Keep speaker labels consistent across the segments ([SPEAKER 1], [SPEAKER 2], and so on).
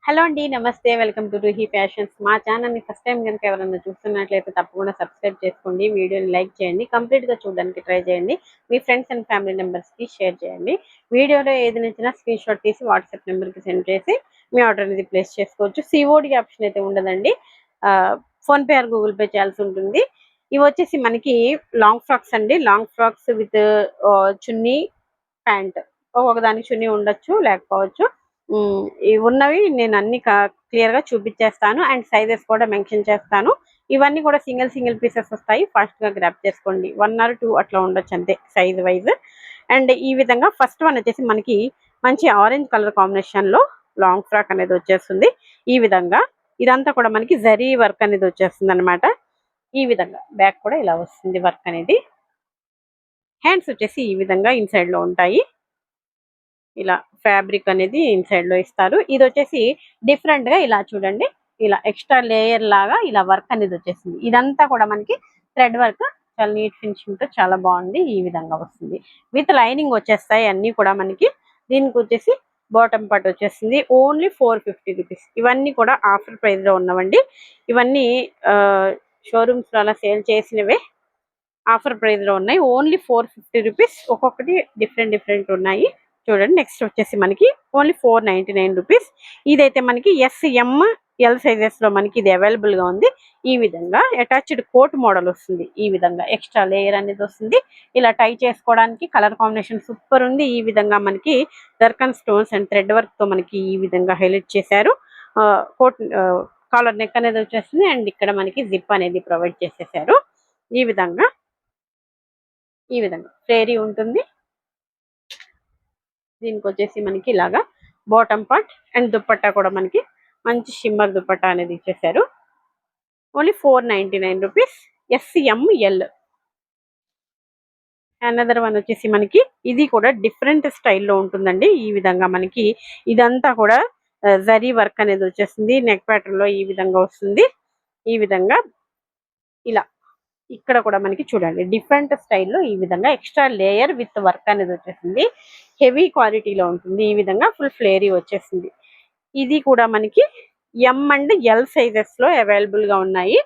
[SPEAKER 1] Hello అండి. నమస్తే. Welcome to Ruhi fashions. మా ఛానల్‌ని ఫస్ట్ టైమ్ గనుక ఎవరైనా చూస్తున్నట్లయితే తప్పకుండా సబ్స్క్రైబ్ చేసుకోండి. వీడియోని లైక్ చేయండి. కంప్లీట్‌గా చూడడానికి ట్రై చేయండి. మీ ఫ్రెండ్స్ అండ్ ఫ్యామిలీ మెంబర్స్‌కి షేర్ చేయండి. వీడియోలో ఏది నచ్చినా స్క్రీన్‌షాట్ తీసి వాట్సాప్ నెంబర్‌కి సెండ్ చేసి మీ ఆర్డర్ అనేది ప్లేస్ చేసుకోవచ్చు. సీఓడీ ఆప్షన్ అయితే ఉండదండి. ఫోన్‌పే ఆర్ గూగుల్ పే చేయాల్సి ఉంటుంది. ఇవి వచ్చేసి మనకి లాంగ్ ఫ్రాక్స్ అండి. Long frocks with chunni, pant. ఒకదానికి చున్నీ ఉండొచ్చు, లేకపోవచ్చు. ఇవి ఉన్నవి నేను అన్ని క్లియర్‌గా చూపించేస్తాను. అండ్ సైజెస్ కూడా మెన్షన్ చేస్తాను. ఇవన్నీ కూడా సింగిల్ సింగిల్ పీసెస్ వస్తాయి. ఫాస్ట్‌గా గ్రాబ్ చేసుకోండి. 1 ఆర్ 2 అట్లా ఉండొచ్చు అంతే సైజ్ వైస్. అండ్ ఈ విధంగా ఫస్ట్ వన్ వచ్చేసి మనకి మంచి ఆరెంజ్ కలర్ కాంబినేషన్‌లో లాంగ్ ఫ్రాక్ అనేది వచ్చేస్తుంది. ఈ విధంగా ఇదంతా కూడా మనకి జరీ వర్క్ అనేది వచ్చేస్తుందన్నమాట. ఈ విధంగా బ్యాక్ కూడా ఇలా వస్తుంది వర్క్ అనేది. హ్యాండ్స్ వచ్చేసి ఈ విధంగా ఇన్‌సైడ్‌లో ఉంటాయి. ఇలా ఫ్యాబ్రిక్ అనేది ఇన్సైడ్ లో ఇస్తారు. ఇది వచ్చేసి డిఫరెంట్ గా ఇలా చూడండి, ఇలా ఎక్స్ట్రా లేయర్ లాగా ఇలా వర్క్ అనేది వచ్చేసింది. ఇదంతా కూడా మనకి థ్రెడ్ వర్క్, చాలా నీట్ ఫినిషింగ్ తో చాలా బాగుంది. ఈ విధంగా వస్తుంది. విత్ లైనింగ్ వచ్చేస్తాయి అన్ని కూడా మనకి. దీనికి వచ్చేసి బాటమ్ పార్ట్ వచ్చేసింది. Only 450 rupees. ఇవన్నీ కూడా ఆఫర్ ప్రైస్ లో ఉన్నవండి. ఇవన్నీ షోరూమ్స్ లో అలా సేల్ చేసినవే ఆఫర్ ప్రైస్ లో ఉన్నాయి. Only 450 rupees. ఒక్కొక్కటి డిఫరెంట్ డిఫరెంట్ ఉన్నాయి. చూడండి, నెక్స్ట్ వచ్చేసి మనకి ఓన్లీ 499 రూపీస్. ఇదైతే మనకి ఎస్ఎం ఎల్ సైజెస్ లో మనకి ఇది అవైలబుల్ గా ఉంది. ఈ విధంగా అటాచ్డ్ కోట్ మోడల్ వస్తుంది. ఈ విధంగా ఎక్స్ట్రా లేయర్ అనేది వస్తుంది. ఇలా టై చేసుకోవడానికి కలర్ కాంబినేషన్ సూపర్ ఉంది. ఈ విధంగా మనకి దర్కన్ స్టోన్స్ అండ్ థ్రెడ్ వర్క్ తో మనకి ఈ విధంగా హైలైట్ చేశారు. కోట్ కాలర్ నెక్ అనేది వచ్చేస్తుంది. అండ్ ఇక్కడ మనకి జిప్ అనేది ప్రొవైడ్ చేసేసారు. ఈ విధంగా ఫ్లేరీ ఉంటుంది. దీనికి వచ్చేసి మనకి ఇలాగా బాటమ్ పార్ట్ అండ్ దుప్పట్టా కూడా మనకి మంచి షిమ్మర్ దుప్పట్టా అనేది ఇచ్చేసారు. Only 499 rupees. SML. Another one వచ్చేసి మనకి ఇది కూడా డిఫరెంట్ స్టైల్లో ఉంటుందండి. ఈ విధంగా మనకి ఇదంతా కూడా జరీ వర్క్ అనేది వచ్చేస్తుంది. నెక్ ప్యాటర్న్ లో ఈ విధంగా వస్తుంది. ఈ విధంగా ఇలా ఇక్కడ కూడా మనకి చూడండి డిఫరెంట్ స్టైల్లో ఈ విధంగా ఎక్స్ట్రా లేయర్ విత్ వర్క్ అనేది వచ్చేసింది. హెవీ క్వాలిటీలో ఉంటుంది. ఈ విధంగా ఫుల్ ఫ్లేరీ వచ్చేసింది. ఇది కూడా మనకి ఎం అండ్ ఎల్ సైజెస్ లో అవైలబుల్ గా ఉన్నాయి.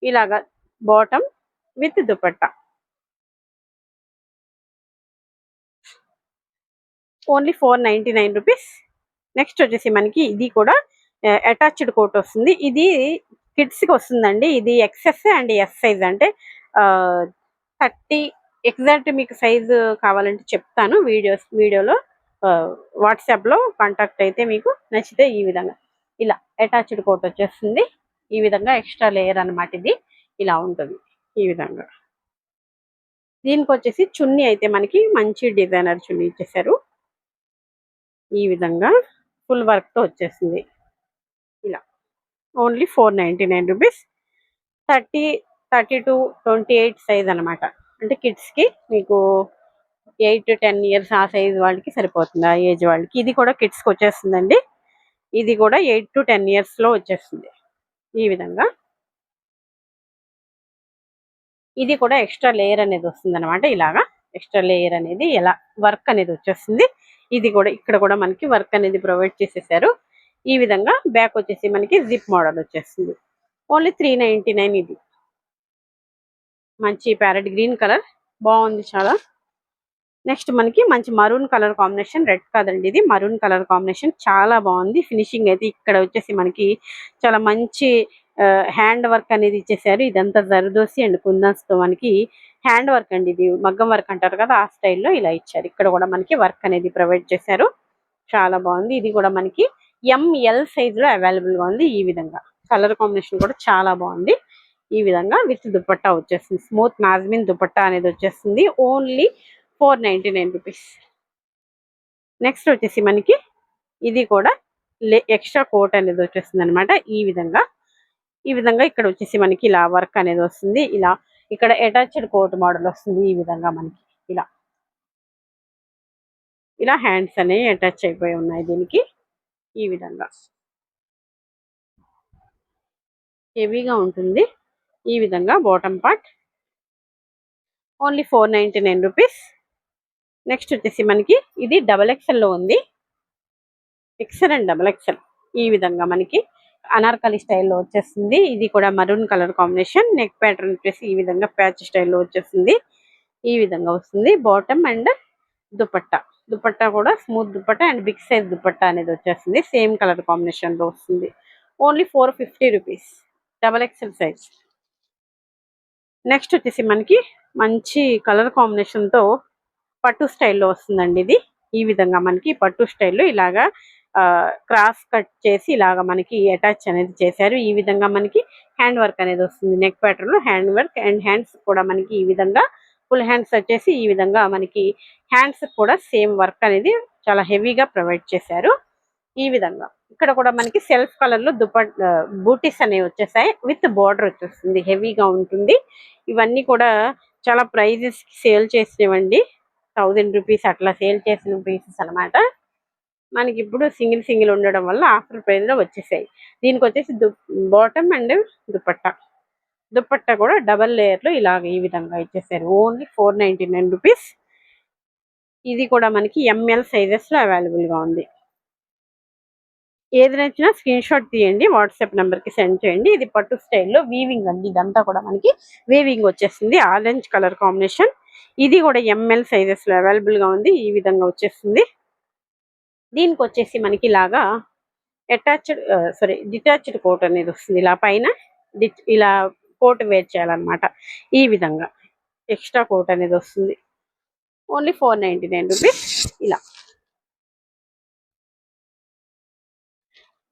[SPEAKER 1] ఇలాగా bottom with dupatta only 499 rupees. Next వచ్చేసి మనకి ఇది కూడా అటాచ్డ్ కోట్ వస్తుంది. ఇది కిడ్స్ కి వస్తుందండి. ఇది ఎక్స్ఎస్ అండ్ ఎస్ సైజ్. అంటే 30 ఎగ్జాక్ట్ మీకు సైజు కావాలంటే చెప్తాను వీడియోలో. వాట్సాప్ లో కాంటాక్ట్ అయితే మీకు నచ్చితే ఈ విధంగా ఇలా అటాచ్డ్ కోట్ వచ్చేస్తుంది. ఈ విధంగా ఎక్స్ట్రా లేయర్ అన్నమాట. ఇది ఇలా ఉంటుంది. ఈ విధంగా దీనికి వచ్చేసి చున్నీ అయితే మనకి మంచి డిజైనర్ చున్నీ ఇచ్చేసారు. ఈ విధంగా ఫుల్ వర్క్ తో వచ్చేసింది. ఇలా ఓన్లీ 499 రూపీస్. 30 32 28 సైజ్ అనమాట. అంటే కిడ్స్ కి మీకు 8 to 10 ఇయర్స్ ఆ సైజ్ వాళ్ళకి సరిపోతుంది. ఆ ఏజ్ వాళ్ళకి. ఇది కూడా కిడ్స్ కి వచ్చేస్తుందండి. ఇది కూడా 8 to 10 ఇయర్స్ లో వచ్చేస్తుంది. ఈ విధంగా ఇది కూడా ఎక్స్ట్రా లేయర్ అనేది వస్తుంది అనమాట. ఇలాగా ఎక్స్ట్రా లేయర్ అనేది ఎలా వర్క్ అనేది వచ్చేస్తుంది. ఇది కూడా ఇక్కడ కూడా మనకి వర్క్ అనేది ప్రొవైడ్ చేసేసారు. ఈ విధంగా బ్యాక్ వచ్చేసి మనకి జిప్ మోడల్ వచ్చేస్తుంది. ఓన్లీ 399. ఇది మంచి ప్యారెట్ గ్రీన్ కలర్ బాగుంది చాలా. నెక్స్ట్ మనకి మంచి మరూన్ కలర్ కాంబినేషన్. రెడ్ కాదండి, ఇది మరూన్ కలర్ కాంబినేషన్. చాలా బాగుంది ఫినిషింగ్ అయితే. ఇక్కడ వచ్చేసి మనకి చాలా మంచి హ్యాండ్ వర్క్ అనేది ఇచ్చేసారు. ఇదంతా జరదోసి అండ్ కుందన్స్ తో మనకి హ్యాండ్ వర్క్ అండి. ఇది మగ్గం వర్క్ అంటారు కదా, ఆ స్టైల్లో ఇలా ఇచ్చారు. ఇక్కడ కూడా మనకి వర్క్ అనేది ప్రొవైడ్ చేశారు. చాలా బాగుంది. ఇది కూడా మనకి ఎంఎల్ సైజ్ లో అవైలబుల్ గా ఉంది. ఈ విధంగా కలర్ కాంబినేషన్ కూడా చాలా బాగుంది. ఈ విధంగా విత్ దుపట్టా వచ్చేస్తుంది. స్మూత్ నాజ్మిన్ దుపట్టా అనేది వచ్చేస్తుంది. Only 499 rupees. నెక్స్ట్ వచ్చేసి మనకి ఇది కూడా ఎక్స్ట్రా కోట్ అనేది వచ్చేస్తుంది అనమాట. ఈ విధంగా ఇక్కడ వచ్చేసి మనకి ఇలా వర్క్ అనేది వస్తుంది. ఇలా ఇక్కడ అటాచ్డ్ కోట్ మోడల్ వస్తుంది. ఈ విధంగా మనకి ఇలా హ్యాండ్స్ అనేవి అటాచ్ అయిపోయి ఉన్నాయి దీనికి. ఈ విధంగా హెవీగా ఉంటుంది. ఈ విధంగా bottom part only 499 rupees. Next వచ్చేసి మనకి ఇది XXL లో ఉంది. XL అండ్ XXL ఈ విధంగా మనకి అనార్కలి స్టైల్లో వచ్చేస్తుంది. ఇది కూడా maroon colour combination. Neck pattern వచ్చేసి ఈ విధంగా ప్యాచ్ స్టైల్లో వచ్చేస్తుంది. ఈ విధంగా వస్తుంది. Bottom and dupatta. దుపట్టా కూడా smooth dupatta and big size dupatta అనేది వచ్చేస్తుంది. సేమ్ కలర్ కాంబినేషన్ లో వస్తుంది. Only 450 rupees. XXL size. Next వచ్చేసి మనకి మంచి కలర్ కాంబినేషన్ తో పట్టు స్టైల్లో వస్తుందండి. ఇది ఈ విధంగా మనకి పట్టు స్టైల్లో ఇలాగా క్రాస్ కట్ చేసి ఇలాగా మనకి అటాచ్ అనేది చేశారు. ఈ విధంగా మనకి హ్యాండ్ వర్క్ అనేది వస్తుంది. నెక్ ప్యాటర్న్ లో హ్యాండ్ వర్క్ అండ్ హ్యాండ్స్ కూడా మనకి ఈ విధంగా ఫుల్ హ్యాండ్స్ వచ్చేసి ఈ విధంగా మనకి హ్యాండ్స్ కూడా సేమ్ వర్క్ అనేది చాలా హెవీగా ప్రొవైడ్ చేశారు. ఈ విధంగా ఇక్కడ కూడా మనకి సెల్ఫ్ కలర్ లో బూటీస్ అనేవి వచ్చేసాయి. విత్ బార్డర్ వచ్చేస్తుంది. హెవీగా ఉంటుంది. ఇవన్నీ కూడా చాలా ప్రైజెస్ కి సేల్ చేసినవండి. 1000 రూపీస్ అట్లా సేల్ చేసిన పీసెస్ అనమాట. మనకి ఇప్పుడు సింగిల్ ఉండడం వల్ల ఆఫర్ ప్రైస్ లో వచ్చేసాయి. దీనికి వచ్చేసి బాటమ్ అండ్ దుపట్టా. దుపట్టా కూడా డబల్ లేయర్ లో ఇలాగ ఈ విధంగా ఇచ్చేసారు. Only 499 rupees. ఇది కూడా మనకి ML సైజెస్ లో అవైలబుల్ గా ఉంది. ఏది నచ్చినా స్క్రీన్ షాట్ తీయండి, వాట్సాప్ నెంబర్ కి సెండ్ చేయండి. ఇది పట్టు స్టైల్లో వీవింగ్ అండి. ఇదంతా కూడా మనకి వీవింగ్ వచ్చేస్తుంది. Orange colour combination. ఇది కూడా ML సైజెస్ లో అవైలబుల్ గా ఉంది. ఈ విధంగా వచ్చేస్తుంది. దీనికి వచ్చేసి మనకి ఇలాగా డిటాచ్డ్ కోట్ అనేది వస్తుంది. ఇలా పైన ఇలా కోట్ వేర్ చేయాలన్నమాట. ఈ విధంగా ఎక్స్ట్రా కోట్ అనేది వస్తుంది. Only 499 rupees. ఇలా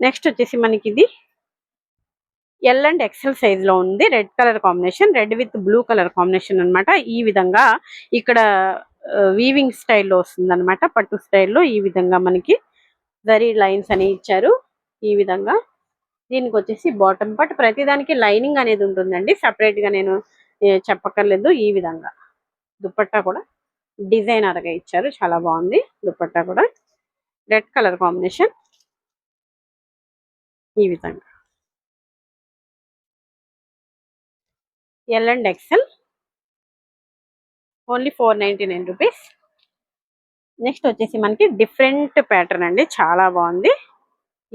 [SPEAKER 1] నెక్స్ట్ వచ్చేసి మనకి ఇది L and XL సైజ్ లో ఉంది. Red colour combination, red with blue colour combination అన్నమాట. ఈ విధంగా ఇక్కడ వీవింగ్ స్టైల్లో వస్తుంది అనమాట. పట్టు స్టైల్లో ఈ విధంగా మనకి జరీ లైన్స్ అని ఇచ్చారు. ఈ విధంగా దీనికి వచ్చేసి బాటమ్ పార్ట్ ప్రతిదానికి లైనింగ్ అనేది ఉంటుందండి. సపరేట్ గా నేను చెప్పక్కర్లేదు. ఈ విధంగా దుపట్టా కూడా డిజైనర్ గా ఇచ్చారు. చాలా బాగుంది. దుపట్టా కూడా రెడ్ కలర్ కాంబినేషన్. ఈ విధంగా L and XL only 499 rupees. Next వచ్చేసి మనకి డిఫరెంట్ ప్యాటర్న్ అండి. చాలా బాగుంది.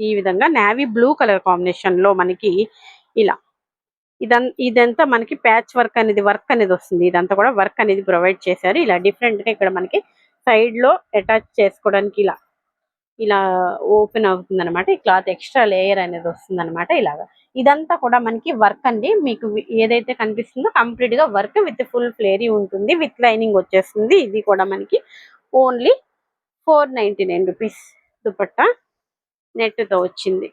[SPEAKER 1] ఈ విధంగా నావీ బ్లూ కలర్ కాంబినేషన్ లో మనకి ఇలా ఇదంతా మనకి ప్యాచ్ వర్క్ అనేది వస్తుంది. ఇదంతా కూడా వర్క్ అనేది ప్రొవైడ్ చేశారు. ఇలా డిఫరెంట్ గా ఇక్కడ మనకి సైడ్ లో అటాచ్ చేసుకోవడానికి ఇలా ఓపెన్ అవుతుంది అనమాట. ఈ క్లాత్ ఎక్స్ట్రా లేయర్ అనేది వస్తుంది అనమాట. ఇలాగా ఇదంతా కూడా మనకి వర్క్ అండి. మీకు ఏదైతే కనిపిస్తుందో కంప్లీట్ గా వర్క్ విత్ ఫుల్ ఫ్లేరీ ఉంటుంది. విత్ లైనింగ్ వచ్చేస్తుంది. ఇది కూడా మనకి ఓన్లీ 499 రూపీస్. దుపట్టా నెట్ తో వచ్చింది.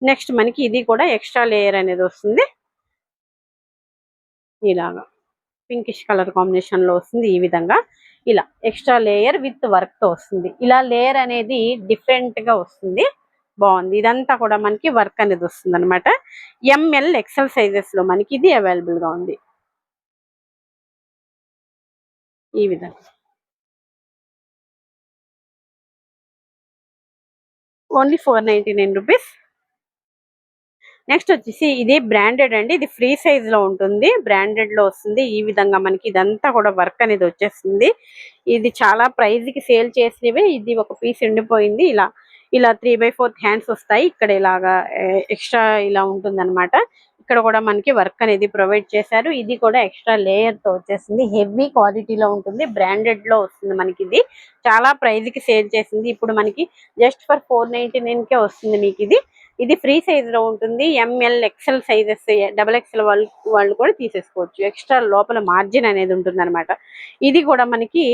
[SPEAKER 1] నెక్స్ట్ మనకి ఇది కూడా ఎక్స్ట్రా లేయర్ అనేది వస్తుంది. ఇలాగా పింకిష్ కలర్ కాంబినేషన్ లో వస్తుంది. ఈ విధంగా ఇలా ఎక్స్ట్రా లేయర్ విత్ వర్క్ తో వస్తుంది. ఇలా లేయర్ అనేది డిఫరెంట్ గా వస్తుంది. బాగుంది. ఇదంతా కూడా మనకి వర్క్ అనేది వస్తుంది అనమాట. ML XL సైజెస్ లో మనకి ఇది అవైలబుల్ గా ఉంది. ఈ విధంగా ఓన్లీ 499 రూపీస్. నెక్స్ట్ వచ్చేసి ఇది బ్రాండెడ్ అండి. ఇది ఫ్రీ సైజ్ లో ఉంటుంది. బ్రాండెడ్ లో వస్తుంది. ఈ విధంగా మనకి ఇదంతా కూడా వర్క్ అనేది వచ్చేస్తుంది. ఇది చాలా ప్రైజ్ కి సేల్ చేసినవి. ఇది ఒక పీస్ ఎండిపోయింది. ఇలా 3/4 హ్యాండ్స్ వస్తాయి. ఇక్కడ ఇలాగా ఎక్స్ట్రా ఇలా ఉంటుంది అనమాట. ఇక్కడ కూడా మనకి వర్క్ అనేది ప్రొవైడ్ చేశారు. ఇది కూడా ఎక్స్ట్రా లేయర్ తో వచ్చేసింది. హెవీ క్వాలిటీలో ఉంటుంది. బ్రాండెడ్ లో వస్తుంది మనకి. ఇది చాలా ప్రైజ్ కి సేల్ చేసింది. ఇప్పుడు మనకి జస్ట్ ఫర్ 499 కే వస్తుంది మీకు ఇది. ఇది ఫ్రీ సైజ్ లో ఉంటుంది. ML XL సైజెస్ XXL వాళ్ళు కూడా తీసేసుకోవచ్చు. ఎక్స్ట్రా లోపల మార్జిన్ అనేది ఉంటుంది అనమాట. ఇది కూడా మనకి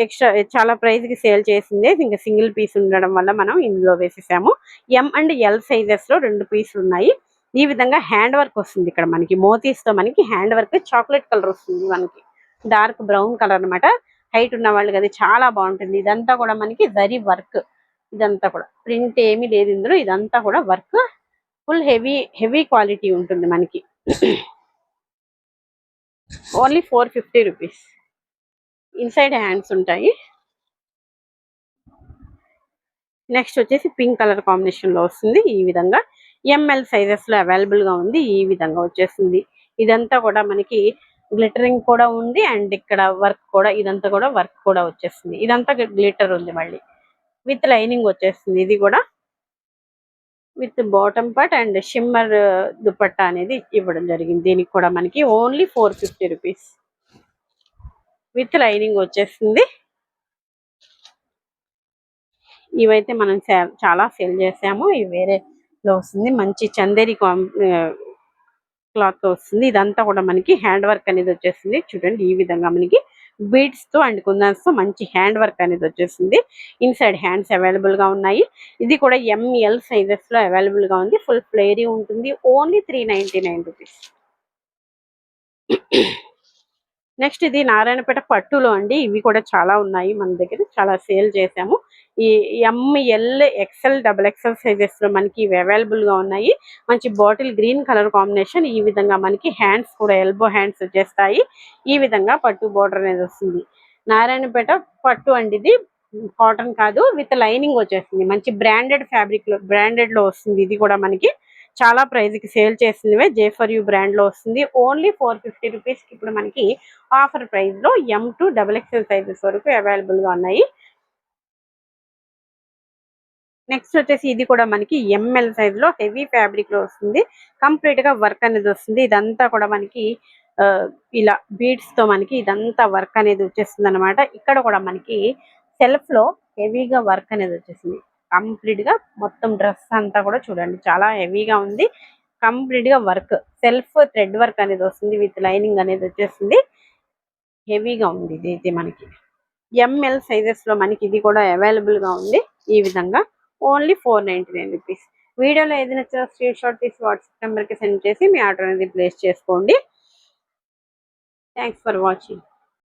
[SPEAKER 1] ఎక్స్ట్రా చాలా ప్రైజ్ కి సేల్ చేసింది. ఇంకా సింగిల్ పీస్ ఉండడం వల్ల మనం ఇందులో వేసేసాము. M and L సైజెస్ లో 2 పీసులు ఉన్నాయి. ఈ విధంగా హ్యాండ్ వర్క్ వస్తుంది. ఇక్కడ మనకి మోతీస్ తో మనకి హ్యాండ్ వర్క్ చాక్లెట్ కలర్ వస్తుంది. మనకి డార్క్ బ్రౌన్ కలర్ అనమాట. హైట్ ఉన్న వాళ్ళకి అది చాలా బాగుంటుంది. ఇదంతా కూడా మనకి జరీ వర్క్. ఇదంతా కూడా ప్రింట్ ఏమీ లేదు ఇందులో. ఇదంతా కూడా వర్క్ ఫుల్ హెవీ క్వాలిటీ ఉంటుంది మనకి. Only 450 rupees. ఇన్సైడ్ హ్యాండ్స్ ఉంటాయి. నెక్స్ట్ వచ్చేసి పింక్ కలర్ కాంబినేషన్ లో వస్తుంది. ఈ విధంగా ML సైజెస్ లో అవైలబుల్ గా ఉంది. ఈ విధంగా వచ్చేస్తుంది. ఇదంతా కూడా మనకి గ్లిటరింగ్ కూడా ఉంది. అండ్ ఇక్కడ వర్క్ కూడా ఇదంతా కూడా వర్క్ కూడా వచ్చేస్తుంది. ఇదంతా గ్లిటర్ ఉంది. మళ్ళీ విత్ లైనింగ్ వచ్చేస్తుంది. ఇది కూడా with bottom part and shimmer dupatta అనేది ఇవ్వడం జరిగింది. దీనికి కూడా మనకి ఓన్లీ 450 రూపీస్ విత్ లైనింగ్ వచ్చేస్తుంది. ఇవైతే మనం చాలా సేల్ చేసాము. ఇవి వేరేలో వస్తుంది, మంచి చందేరి క్లాత్ వస్తుంది. ఇదంతా కూడా మనకి హ్యాండ్ వర్క్ అనేది వచ్చేస్తుంది. చూడండి ఈ విధంగా మనకి బీడ్స్ తో అండ్ కుందన్స్ తో మంచి హ్యాండ్ వర్క్ అనేది వచ్చేస్తుంది. ఇన్సైడ్ హ్యాండ్స్ అవైలబుల్ గా ఉన్నాయి. ఇది కూడా ఎంఎల్ సైజెస్ లో అవైలబుల్ గా ఉంది. ఫుల్ ఫ్లేరీ ఉంటుంది. Only 399 rupees. నెక్స్ట్ ఇది నారాయణపేట పట్టులో అండి. ఇవి కూడా చాలా ఉన్నాయి మన దగ్గర, చాలా సేల్ చేసాము. ఈ M L XL double XL sizes లో మనకి ఇవి అవైలబుల్ గా ఉన్నాయి. మంచి బాటిల్ గ్రీన్ కలర్ కాంబినేషన్. ఈ విధంగా మనకి హ్యాండ్స్ కూడా ఎల్బో హ్యాండ్స్ వచ్చేస్తాయి. ఈ విధంగా పట్టు బోర్డర్ అనేది వస్తుంది. నారాయణపేట పట్టు అండి, ఇది కాటన్ కాదు, విత్ లైనింగ్ వచ్చేస్తుంది. మంచి బ్రాండెడ్ ఫ్యాబ్రిక్ లో, బ్రాండెడ్ లో వస్తుంది. ఇది కూడా మనకి చాలా ప్రైజ్ కి సేల్ చేసినవే. జే ఫర్ యూ బ్రాండ్ లో వస్తుంది. ఓన్లీ 450 రూపీస్ కి ఇప్పుడు మనకి ఆఫర్ ప్రైస్ లో M2 డబుల్ ఎక్స్ఎల్ సైజెస్ వరకు అవైలబుల్ గా ఉన్నాయి. నెక్స్ట్ వచ్చేసి ఇది కూడా మనకి ఎంఎల్ సైజ్ లో హెవీ ఫ్యాబ్రిక్ లో వస్తుంది. కంప్లీట్ గా వర్క్ అనేది వస్తుంది. ఇదంతా కూడా మనకి ఇలా బీడ్స్ తో మనకి ఇదంతా వర్క్ అనేది వచ్చేస్తుంది అనమాట. ఇక్కడ కూడా మనకి సెల్ఫ్ లో హెవీగా వర్క్ అనేది వచ్చేసింది. కంప్లీట్ గా మొత్తం డ్రెస్ అంతా కూడా చూడండి చాలా హెవీగా ఉంది. కంప్లీట్ గా వర్క్, సెల్ఫ్ థ్రెడ్ వర్క్ అనేది వస్తుంది. విత్ లైనింగ్ అనేది వచ్చేస్తుంది. హెవీగా ఉంది ఇది అయితే మనకి. ఎంఎల్ సైజెస్ లో మనకి ఇది కూడా అవైలబుల్ గా ఉంది. ఈ విధంగా ఓన్లీ 499 రూపీస్. వీడియోలో ఏది నచ్చినా స్క్రీన్ షాట్ తీసి వాట్సాప్ నెంబర్ కి సెండ్ చేసి మీ ఆర్డర్ అనేది ప్లేస్ చేసుకోండి. Thanks for watching.